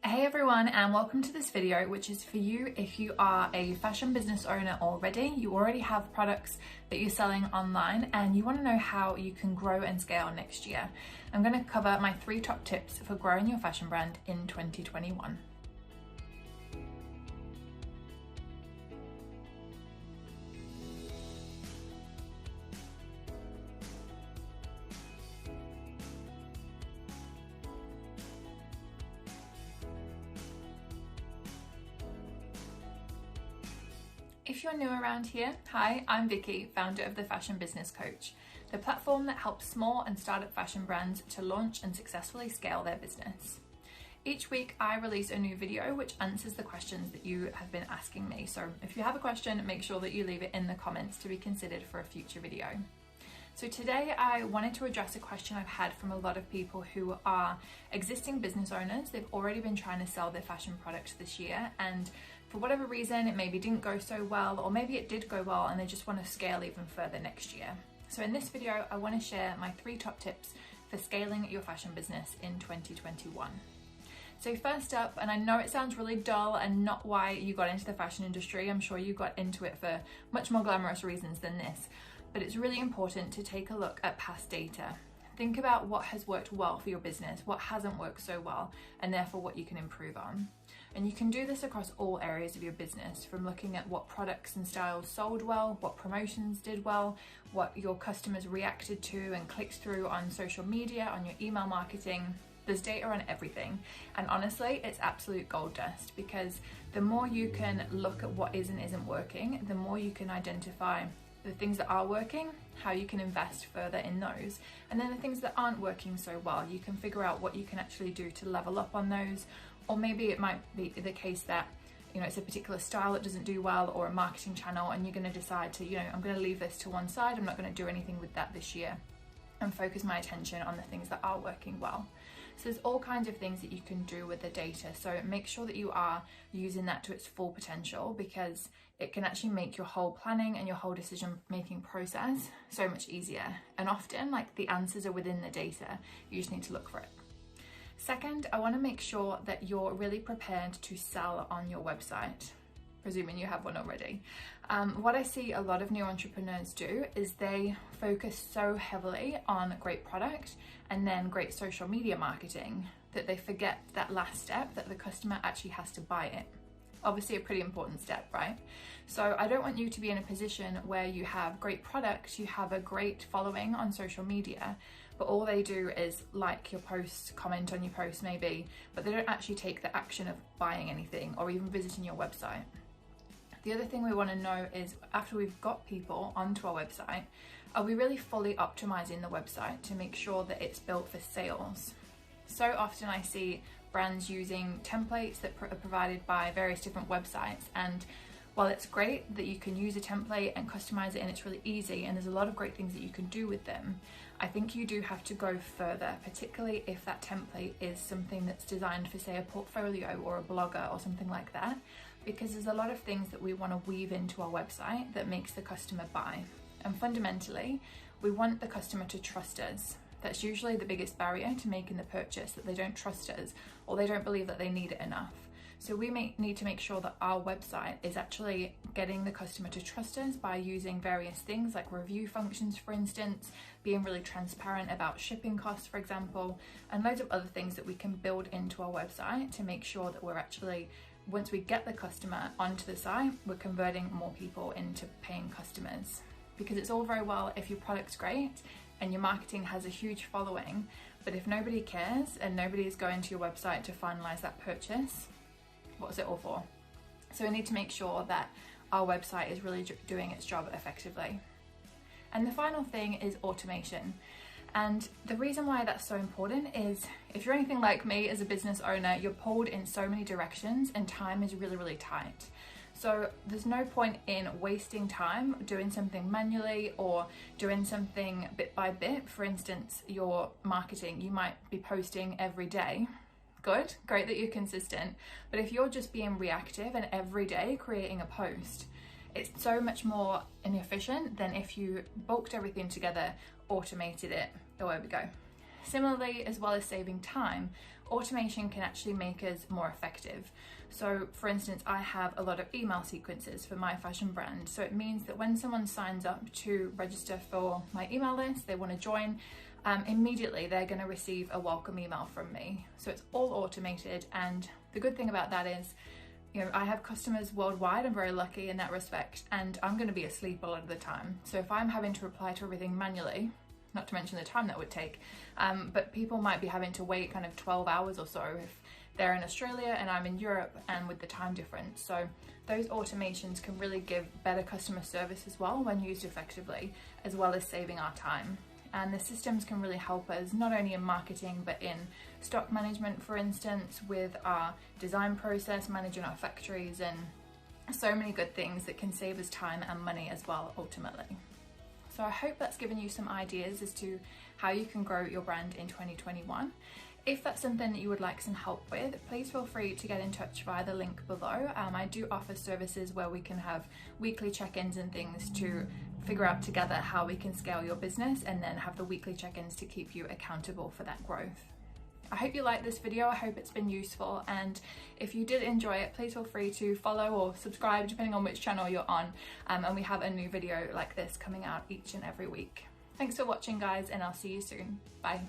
Hey everyone, and welcome to this video, which is for you if you are a fashion business owner already. You already have products that you're selling online and you want to know how you can grow and scale next year. I'm going to cover my 3 top tips for growing your fashion brand in 2021. If you're new around here, hi, I'm Vicki, founder of the Fashion Business Coach, the platform that helps small and startup fashion brands to launch and successfully scale their business. Each week I release a new video which answers the questions that you have been asking me. So if you have a question, make sure that you leave it in the comments to be considered for a future video. So today I wanted to address a question I've had from a lot of people who are existing business owners. They've already been trying to sell their fashion products this year, and for whatever reason it maybe didn't go so well, or maybe it did go well and they just want to scale even further next year. So in this video I want to share my 3 top tips for scaling your fashion business in 2021. So first up, and I know it sounds really dull and not why you got into the fashion industry, I'm sure you got into it for much more glamorous reasons than this, but it's really important to take a look at past data. Think about what has worked well for your business, what hasn't worked so well, and therefore what you can improve on. And you can do this across all areas of your business, from looking at what products and styles sold well, what promotions did well, what your customers reacted to and clicked through on social media, on your email marketing. There's data on everything, and honestly it's absolute gold dust, because the more you can look at what is and isn't working, the more you can identify the things that are working, how you can invest further in those, and then the things that aren't working so well, you can figure out what you can actually do to level up on those. Or maybe it might be the case that it's a particular style that doesn't do well, or a marketing channel, and you're going to decide to I'm going to leave this to one side, I'm not going to do anything with that this year and focus my attention on the things that are working well. So there's all kinds of things that you can do with the data, so make sure that you are using that to its full potential, because it can actually make your whole planning and your whole decision making process so much easier. And often, the answers are within the data, you just need to look for it. Second, I want to make sure that you're really prepared to sell on your website, presuming you have one already. What I see a lot of new entrepreneurs do is they focus so heavily on great product and then great social media marketing that they forget that last step, that the customer actually has to buy it. Obviously a pretty important step, right? So I don't want you to be in a position where you have great products, you have a great following on social media, but all they do is like your post, comment on your post maybe, but they don't actually take the action of buying anything or even visiting your website. The other thing we want to know is, after we've got people onto our website, are we really fully optimizing the website to make sure that it's built for sales? So often I see brands using templates that are provided by various different websites, and while it's great that you can use a template and customize it and it's really easy and there's a lot of great things that you can do with them, I think you do have to go further, particularly if that template is something that's designed for, say, a portfolio or a blogger or something like that, because there's a lot of things that we want to weave into our website that makes the customer buy. And fundamentally, we want the customer to trust us. That's usually the biggest barrier to making the purchase, that they don't trust us or they don't believe that they need it enough. So we need to make sure that our website is actually getting the customer to trust us by using various things like review functions, for instance, being really transparent about shipping costs, for example, and loads of other things that we can build into our website to make sure that we're actually, once we get the customer onto the site, we're converting more people into paying customers. Because it's all very well if your product's great and your marketing has a huge following, but if nobody cares and nobody is going to your website to finalize that purchase, what's it all for? So we need to make sure that our website is really doing its job effectively. And the final thing is automation. And the reason why that's so important is, if you're anything like me as a business owner, you're pulled in so many directions and time is really, really tight. So there's no point in wasting time doing something manually or doing something bit by bit. For instance, your marketing, you might be posting every day. Good, great that you're consistent. But if you're just being reactive and every day creating a post, it's so much more inefficient than if you bulked everything together, automated it, away we go. Similarly, as well as saving time, automation can actually make us more effective. So for instance, I have a lot of email sequences for my fashion brand. So it means that when someone signs up to register for my email list, they want to join, immediately they're going to receive a welcome email from me. So it's all automated, and the good thing about that is, you know, I have customers worldwide. I'm very lucky in that respect, and I'm going to be asleep a lot of the time. So if I'm having to reply to everything manually, not to mention the time that would take, but people might be having to wait kind of 12 hours or so if they're in Australia and I'm in Europe, and with the time difference. So those automations can really give better customer service as well when used effectively, as well as saving our time. And the systems can really help us not only in marketing but in stock management, for instance, with our design process, managing our factories, and so many good things that can save us time and money as well ultimately. So I hope that's given you some ideas as to how you can grow your brand in 2021. If that's something that you would like some help with, please feel free to get in touch via the link below. I do offer services where we can have weekly check-ins and things to figure out together how we can scale your business, and then have the weekly check-ins to keep you accountable for that growth. I hope you liked this video. I hope it's been useful, and if you did enjoy it, please feel free to follow or subscribe depending on which channel you're on, and we have a new video like this coming out each and every week. Thanks for watching, guys, and I'll see you soon. Bye.